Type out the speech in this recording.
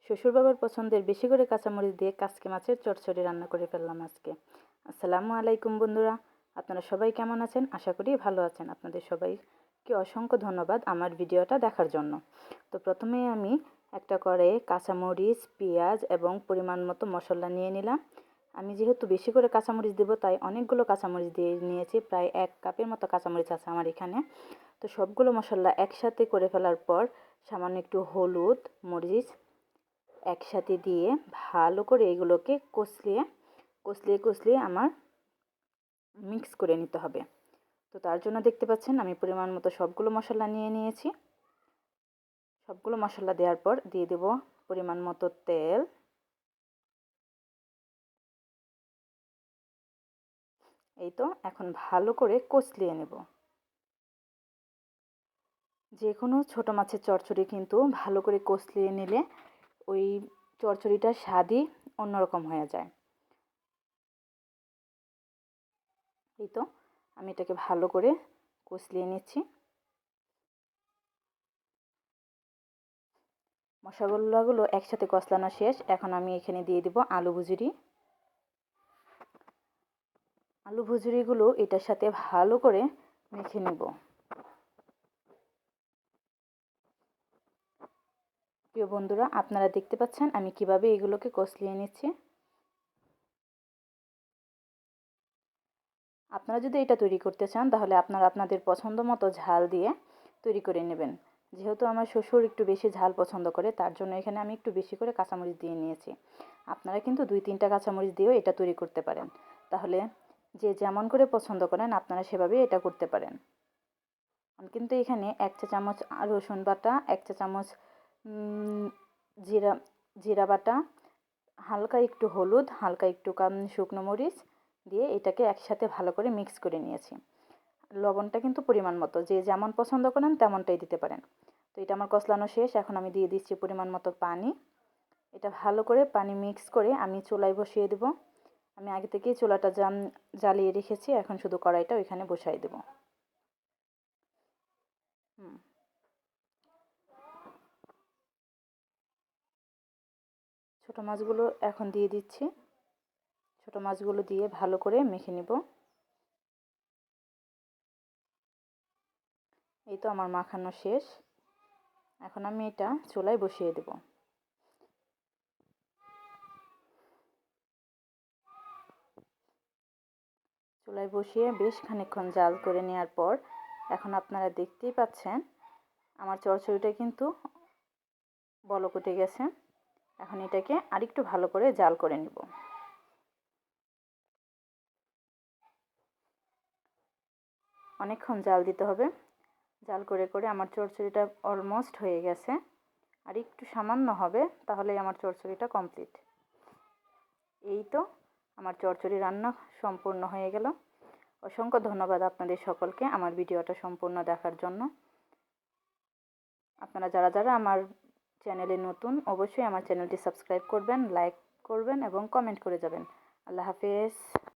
শ্বশুরবাবার পছন্দের বেশি করে কাঁচামরিচ দিয়ে কাচকি মাছের চচ্চড়ি রান্না করে ফেললাম আজকে। আসসালামু আলাইকুম বন্ধুরা, আপনারা সবাই কেমন আছেন? আশা করি ভালো আছেন। আপনাদের সবাইকে অসংখ্য ধন্যবাদ আমার ভিডিওটা দেখার জন্য। তো প্রথমেই আমি একটা কড়াইয়ে কাঁচামরিচ, পেঁয়াজ এবং পরিমাণ মতো মশলা নিয়ে নিলাম। আমি যেহেতু বেশি করে কাঁচামরিচ দেবো তাই অনেকগুলো কাঁচামরিচ দিয়ে নিয়েছি, প্রায় 1 কাপের মতো কাঁচামরিচ আছে আমার এখানে। তো সবগুলো মশলা একসাথে করে ফেলার পর সামান্য একটু হলুদ, মরিচ একসাথে দিয়ে ভালো করে এগুলোকে কষলিয়ে কষলিয়ে কষলিয়ে আমার মিক্স করে নিতে হবে। তো তার জন্য দেখতে পাচ্ছেন আমি পরিমাণ মতো সবগুলো মশলা নিয়ে নিয়েছি। সবগুলো মশলা দেওয়ার পর দিয়ে দেব পরিমাণ মতো তেল। এই তো এখন ভালো করে কষলিয়ে নেব। যে কোনো ছোটো মাছের চচ্চড়ি কিন্তু ভালো করে কষলিয়ে নিলে ওই চচ্চড়িটার স্বাদই অন্যরকম হয়ে যায়। এই তো আমি এটাকে ভালো করে কষলিয়ে নিচ্ছি। মশলাগুলো একসাথে কষলানো শেষ। এখন আমি এখানে দিয়ে দিব আলু ভুজিরি। আলু ভুজিরিগুলো এটার সাথে ভালো করে মেখে নেব। প্রিয় বন্ধুরা, আপনারা দেখতে পাচ্ছেন আমি কিভাবে এগুলোকে কষলিয়ে নিচ্ছি। আপনারা যদি এটা তৈরি করতে চান তাহলে আপনারা আপনাদের পছন্দ মতো ঝাল দিয়ে তৈরি করে নেবেন। যেহেতু আমার শ্বশুর একটু বেশি ঝাল পছন্দ করে তার জন্য এখানে আমি একটু বেশি করে কাঁচামরিচ দিয়ে নিয়েছি। আপনারা কিন্তু 2-3টা কাঁচামরিচ দিয়েও এটা তৈরি করতে পারেন। তাহলে যে যেমন করে পছন্দ করেন আপনারা সেভাবেই এটা করতে পারেন। আমি কিন্তু এখানে 1 চা চামচ রসুন বাটা, 1 চা চামচ জিরা জিরা বাটা, হালকা একটু হলুদ, হালকা একটু শুকনো মরিচ দিয়ে এটাকে একসাথে ভালো করে মিক্স করে নিয়েছি। লবণটা কিন্তু পরিমাণ মতো, যে যেমন পছন্দ করেন তেমনটাই দিতে পারেন। তো এটা আমার কষলানো শেষ। এখন আমি দিয়ে দিচ্ছি পরিমাণ মতো পানি। এটা ভালো করে পানি মিক্স করে আমি চুলায় বসিয়ে দেব। আমি আগে থেকেই চুলাটা জ্বালিয়ে রেখেছি, এখন শুধু কড়াইটা ওইখানে বসাই দেব। ছোটো মাছগুলো এখন দিয়ে দিচ্ছি। ছোটো মাছগুলো দিয়ে ভালো করে মেখে নিব। এই তো আমার মাখানো শেষ। এখন আমি এটা চুলায় বসিয়ে দেব। চুলায় বসিয়ে বেশ খানিকক্ষণ জাল করে নেওয়ার পর এখন আপনারা দেখতেই পাচ্ছেন আমার চচ্চড়িটা কিন্তু বলক উঠে গেছে। এখন এটাকে আরেকটু ভালো করে জাল করে নিব। অনেকক্ষণ জাল দিতে হবে। জাল করে করে আমার চচ্চড়িটা অলমোস্ট হয়ে গেছে। আর একটু সামান্য হবে, তাহলেই আমার চচ্চড়িটা কমপ্লিট। এই তো আমার চচ্চড়ি রান্না সম্পূর্ণ হয়ে গেল। অসংখ্য ধন্যবাদ আপনাদের সকলকে আমার ভিডিওটা সম্পূর্ণ দেখার জন্য। আপনারা যারা যারা আমার চ্যানেলে নতুন অবশ্যই আমার চ্যানেলটি সাবস্ক্রাইব করবেন, লাইক করবেন এবং কমেন্ট করে যাবেন। আল্লাহ হাফেজ।